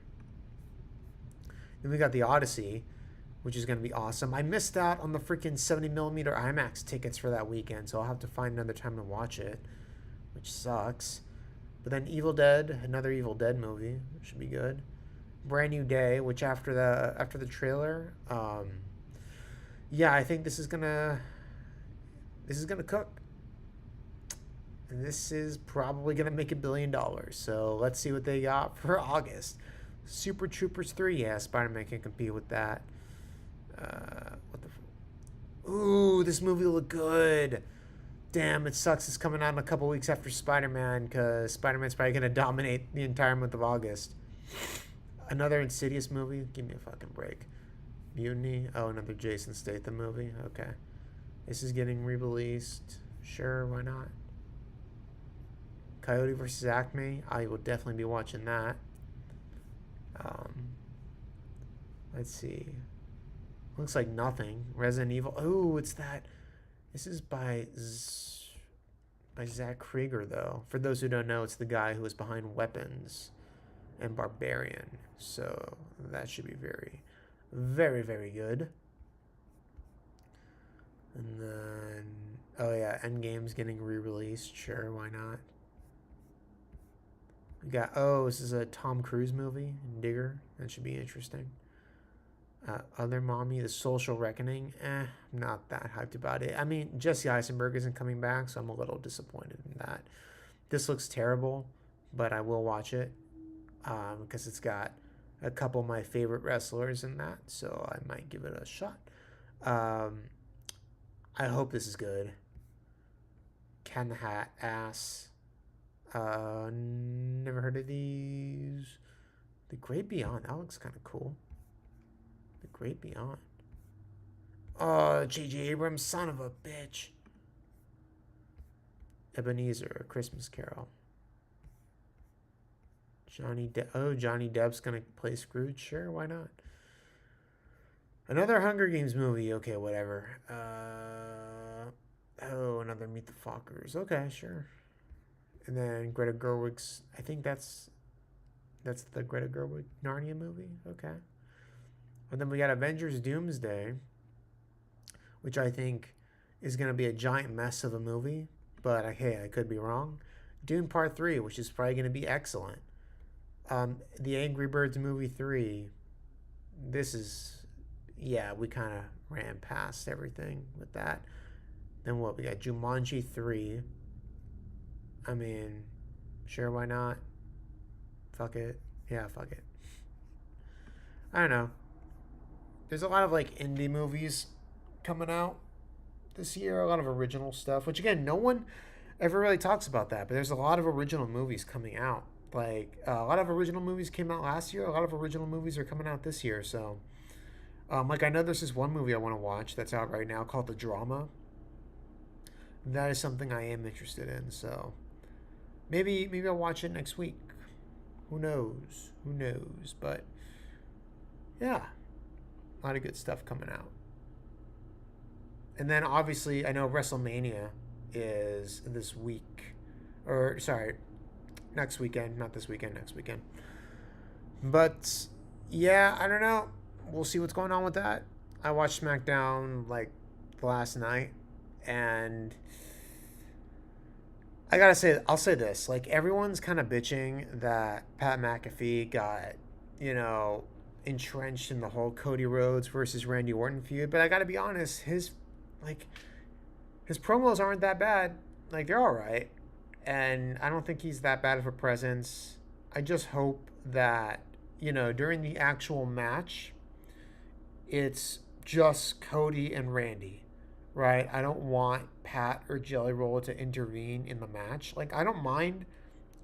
Then we got the Odyssey, which is going to be awesome. I missed out on the freaking 70 millimeter IMAX tickets for that weekend, so I'll have to find another time to watch it, which sucks. But then Evil Dead, another Evil Dead movie, should be good. Brand New Day, which after the trailer, yeah, I think this is gonna cook. And this is probably gonna make $1 billion. So let's see what they got for August. Super Troopers 3, yeah, Spider-Man can compete with that. What the? Ooh, this movie will look good. Damn, it sucks. It's coming out in a couple weeks after Spider-Man because Spider-Man's probably gonna dominate the entire month of August. Another Insidious movie. Give me a fucking break. Mutiny. Oh, another Jason Statham movie. Okay, this is getting re-released. Sure, why not? Coyote versus Acme. I will definitely be watching that. Let's see. Looks like nothing. Resident Evil. Oh, it's that. This is by Zach Krieger, though. For those who don't know, it's the guy who was behind Weapons and Barbarian. So that should be very, very, very good. And then, oh yeah, Endgame's getting re-released. Sure, why not? We got, oh, this is a Tom Cruise movie, Digger. That should be interesting. Other Mommy, The Social Reckoning. I'm not that hyped about it. I mean, Jesse Eisenberg isn't coming back, so I'm a little disappointed in that. This looks terrible, but I will watch it because it's got a couple of my favorite wrestlers in that, so I might give it a shot. I hope this is good. Cat in the Hat, Ass. Never heard of these. The Great Beyond, that looks kind of cool. The Great Beyond. Oh, J.J. Abrams, son of a bitch. Ebenezer, A Christmas Carol. Johnny Depp's gonna play Scrooge. Sure, why not? Another Hunger Games movie. Okay, whatever. Another Meet the Fockers. Okay, sure. And then Greta Gerwig's. I think that's the Greta Gerwig Narnia movie. Okay. And then we got Avengers Doomsday, which I think is going to be a giant mess of a movie. But hey, I could be wrong. Dune Part 3, which is probably going to be excellent. The Angry Birds movie 3. This is, yeah, we kind of ran past everything with that. Then what? We got Jumanji 3. I mean, sure, why not? Fuck it. Yeah, fuck it. I don't know. There's a lot of like indie movies coming out this year, a lot of original stuff, which again, no one ever really talks about that, but there's a lot of original movies coming out. Like a lot of original movies came out last year, a lot of original movies are coming out this year. So like I know there's this one movie I want to watch that's out right now called The Drama. That is something I am interested in, so maybe I'll watch it next week. Who knows? But yeah, a lot of good stuff coming out. And then obviously I know WrestleMania is this week, or sorry, next weekend, not this weekend, next weekend. But yeah, I don't know. We'll see what's going on with that. I watched SmackDown like last night, and I gotta say, I'll say this: like everyone's kind of bitching that Pat McAfee got, entrenched in the whole Cody Rhodes versus Randy Orton feud. But I gotta be honest, his promos aren't that bad. Like they're all right, and I don't think he's that bad of a presence. I just hope that during the actual match, it's just Cody and Randy. Right? I don't want Pat or Jelly Roll to intervene in the match. Like, I don't mind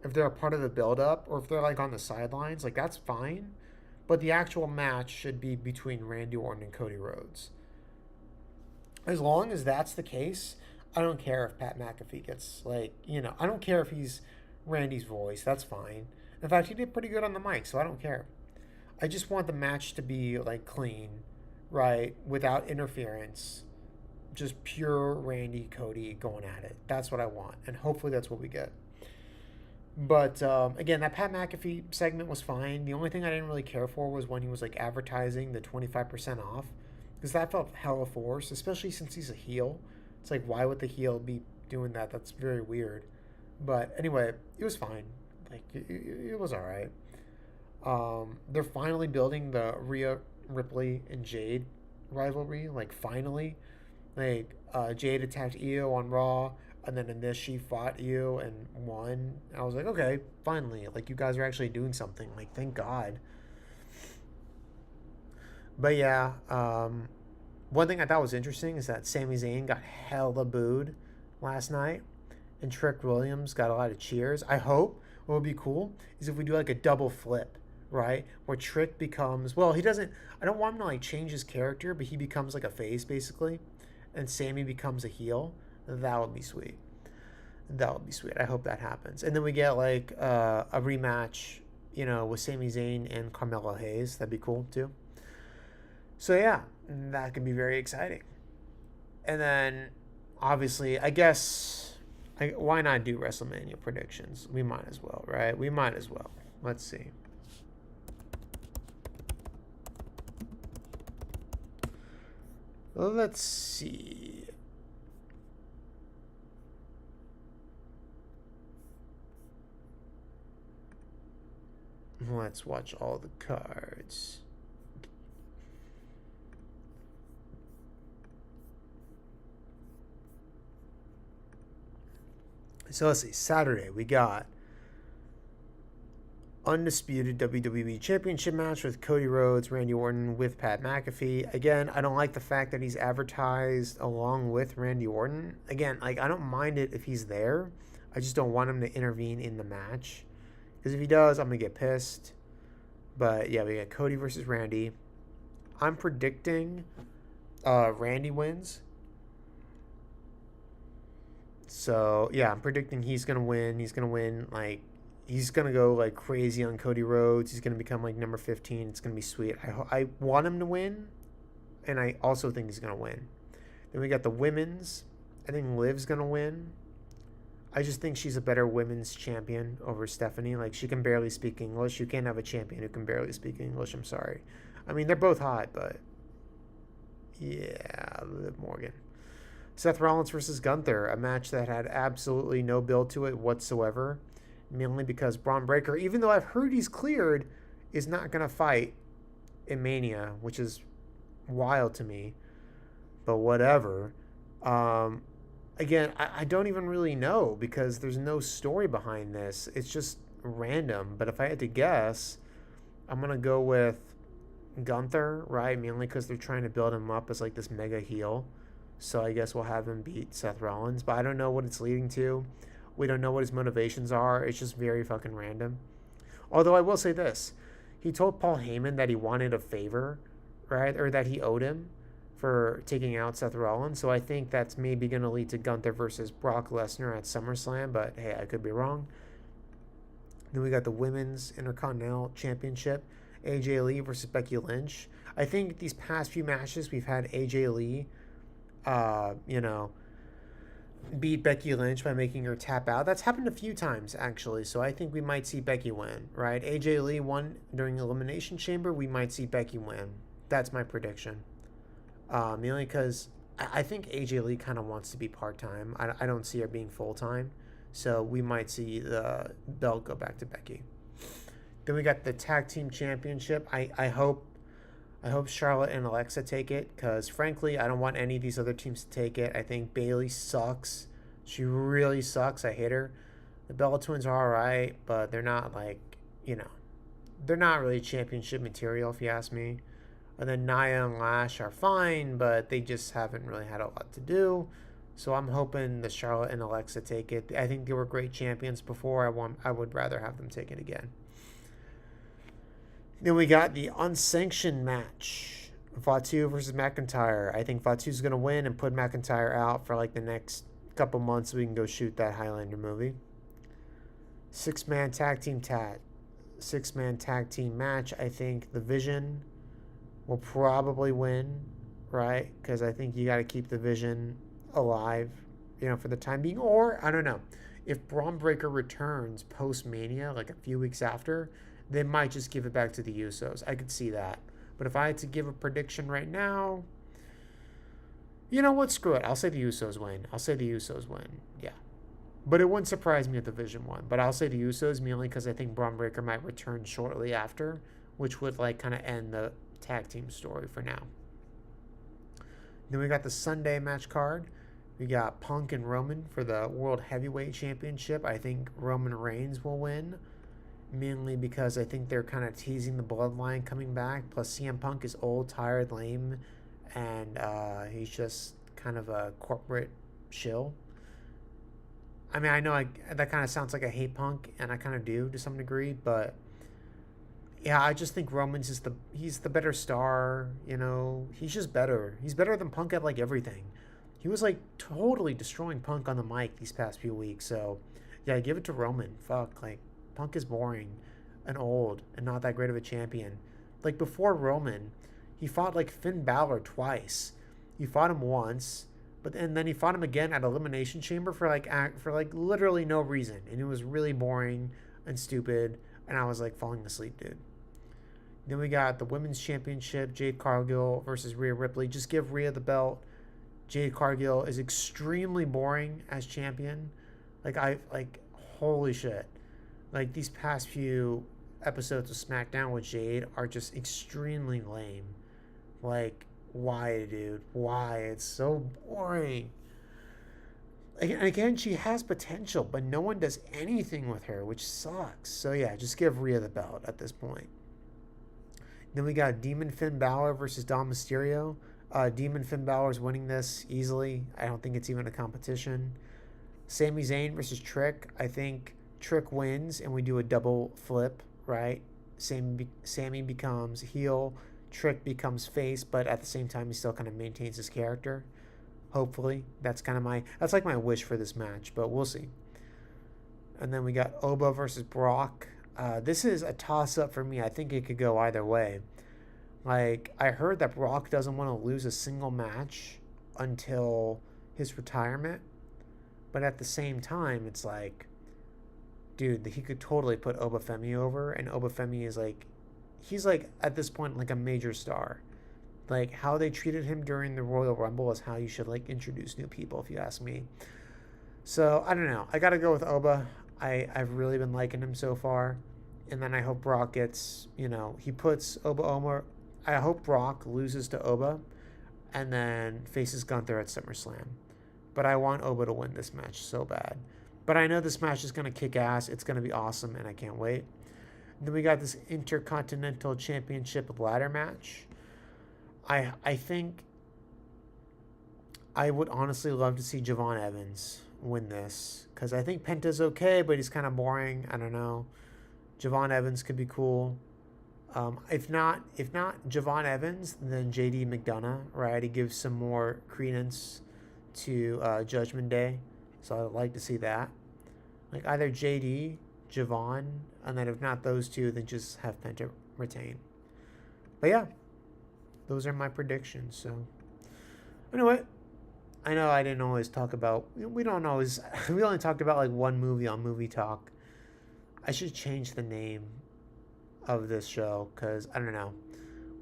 if they're a part of the build-up or if they're, like, on the sidelines. Like, that's fine. But the actual match should be between Randy Orton and Cody Rhodes. As long as that's the case, I don't care if Pat McAfee gets, I don't care if he's Randy's voice. That's fine. In fact, he did pretty good on the mic, so I don't care. I just want the match to be, like, clean. right? Without interference, just pure Randy Cody going at it. That's what I want, and hopefully that's what we get. But again, that Pat McAfee segment was fine. The only thing I didn't really care for was when he was like advertising the 25% off, because that felt hella forced, especially since he's a heel. It's like, why would the heel be doing that? That's very weird. But anyway, it was fine. Like it was all right. They're finally building the Rhea Ripley and Jade rivalry. Like finally, like Jade attacked Io on Raw, and then in this she fought Io and won. I was like, okay, finally, like you guys are actually doing something. Like thank God. But yeah, one thing I thought was interesting is that Sami Zayn got hella booed last night, and Trick Williams got a lot of cheers. I hope what would be cool is if we do like a double flip, right? Where Trick becomes, well, he doesn't, I don't want him to like change his character, but he becomes like a face basically, and Sammy becomes a heel. That would be sweet. That would be sweet. I hope that happens. And then we get like a rematch, you know, with Sami Zayn and Carmelo Hayes. That'd be cool too. So yeah, that could be very exciting. And then obviously, I guess, why not do WrestleMania predictions? We might as well, right? We might as well. Let's see. Let's see. Let's watch all the cards. So let's see. Saturday, we got undisputed WWE Championship match with Cody Rhodes, Randy Orton with Pat McAfee. Again, I don't like the fact that he's advertised along with Randy Orton. Again, like I don't mind it if he's there. I just don't want him to intervene in the match. Because if he does, I'm going to get pissed. But yeah, we got Cody versus Randy. I'm predicting Randy wins. So yeah, I'm predicting he's going to win. He's going to win like, he's going to go like crazy on Cody Rhodes. He's going to become like number 15. It's going to be sweet. I want him to win. And I also think he's going to win. Then we got the women's. I think Liv's going to win. I just think she's a better women's champion over Stephanie. Like, she can barely speak English. You can't have a champion who can barely speak English. I'm sorry. I mean, they're both hot, but yeah, Liv Morgan. Seth Rollins versus Gunther, a match that had absolutely no build to it whatsoever, mainly because Braun Breaker, even though I've heard he's cleared, is not going to fight in Mania, which is wild to me, but whatever. Again, I don't even really know because there's no story behind this. It's just random. But if I had to guess, I'm going to go with Gunther, right? Mainly because they're trying to build him up as like this mega heel. So I guess we'll have him beat Seth Rollins. But I don't know what it's leading to. We don't know what his motivations are. It's just very fucking random. Although I will say this. He told Paul Heyman that he wanted a favor, right? Or that he owed him for taking out Seth Rollins. So I think that's maybe going to lead to Gunther versus Brock Lesnar at SummerSlam. But hey, I could be wrong. Then we got the Women's Intercontinental Championship. AJ Lee versus Becky Lynch. I think these past few matches we've had AJ Lee, beat Becky Lynch by making her tap out. That's happened a few times, actually. So I think we might see Becky win, right? AJ Lee won during Elimination Chamber. We might see Becky win. That's my prediction. Mainly because I think AJ Lee kind of wants to be part-time. I don't see her being full-time. So we might see the belt go back to Becky. Then we got the Tag Team Championship. I hope Charlotte and Alexa take it because, frankly, I don't want any of these other teams to take it. I think Bayley sucks. She really sucks. I hate her. The Bella Twins are all right, but they're not they're not really championship material if you ask me. And then Nia and Lash are fine, but they just haven't really had a lot to do. So I'm hoping the Charlotte and Alexa take it. I think they were great champions before. I would rather have them take it again. Then we got the unsanctioned match. Fatu versus McIntyre. I think Fatu's going to win and put McIntyre out for like the next couple months so we can go shoot that Highlander movie. Six-man tag team match. I think The Vision will probably win, right? Because I think you got to keep the vision alive, for the time being. Or, I don't know, if Braun Breaker returns post Mania, like a few weeks after, they might just give it back to the Usos. I could see that. But if I had to give a prediction right now, you know what? Screw it. I'll say the Usos win. Yeah. But it wouldn't surprise me if the Vision won. But I'll say the Usos mainly because I think Braun Breaker might return shortly after, which would kind of end the tag team story for now. Then we got the Sunday match card. We got Punk and Roman for the World Heavyweight Championship. I think Roman Reigns will win, mainly because I think they're kind of teasing the Bloodline coming back. Plus, CM Punk is old, tired, lame, and he's just kind of a corporate shill. I mean, I know that kind of sounds like I hate Punk, and I kind of do to some degree, but yeah, I just think Roman's he's the better star. He's just better. He's better than Punk at everything. He was totally destroying Punk on the mic these past few weeks. So yeah, give it to Roman. Fuck, Punk is boring and old and not that great of a champion. Before Roman, he fought Finn Balor twice. He fought him once, and then he fought him again at Elimination Chamber for literally no reason, and it was really boring and stupid, and I was falling asleep, dude. Then we got the Women's Championship, Jade Cargill versus Rhea Ripley. Just give Rhea the belt. Jade Cargill is extremely boring as champion. Holy shit. These past few episodes of SmackDown with Jade are just extremely lame. Why, dude? Why? It's so boring. And again, she has potential, but no one does anything with her, which sucks. So yeah, just give Rhea the belt at this point. Then we got Demon Finn Balor versus Dom Mysterio. Demon Finn Balor's winning this easily. I don't think it's even a competition. Sami Zayn versus Trick. I think Trick wins and we do a double flip, right? Sami becomes heel. Trick becomes face, but at the same time, he still kind of maintains his character. Hopefully. That's my wish for this match, but we'll see. And then we got Oba versus Brock. This is a toss-up for me. I think it could go either way. I heard that Brock doesn't want to lose a single match until his retirement. But at the same time, it's dude, he could totally put Oba Femi over. And Oba Femi is he's at this point, a major star. How they treated him during the Royal Rumble is how you should, introduce new people, if you ask me. So, I don't know. I got to go with Oba. I've really been liking him so far. And then I hope Brock gets, he puts Oba. I hope Brock loses to Oba and then faces Gunther at SummerSlam. But I want Oba to win this match so bad. But I know this match is going to kick ass. It's going to be awesome, and I can't wait. And then we got this Intercontinental Championship ladder match. I think I would honestly love to see Javon Evans win this, because I think Penta's okay, but he's kind of boring. I don't know. Javon Evans could be cool. If not Javon Evans, then JD McDonough, right? He gives some more credence to Judgment Day, so I'd like to see that. Either JD, Javon, and then if not those two, then just have Penta retain. But yeah, those are my predictions. So anyway, I know I didn't always talk about. We only talked about one movie on Movie Talk. I should change the name of this show, because I don't know.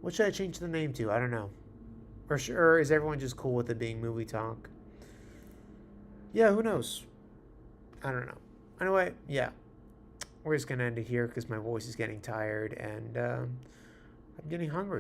What should I change the name to? I don't know. Or is everyone just cool with it being Movie Talk? Yeah, who knows? I don't know. Anyway, yeah. We're just going to end it here because my voice is getting tired and I'm getting hungry.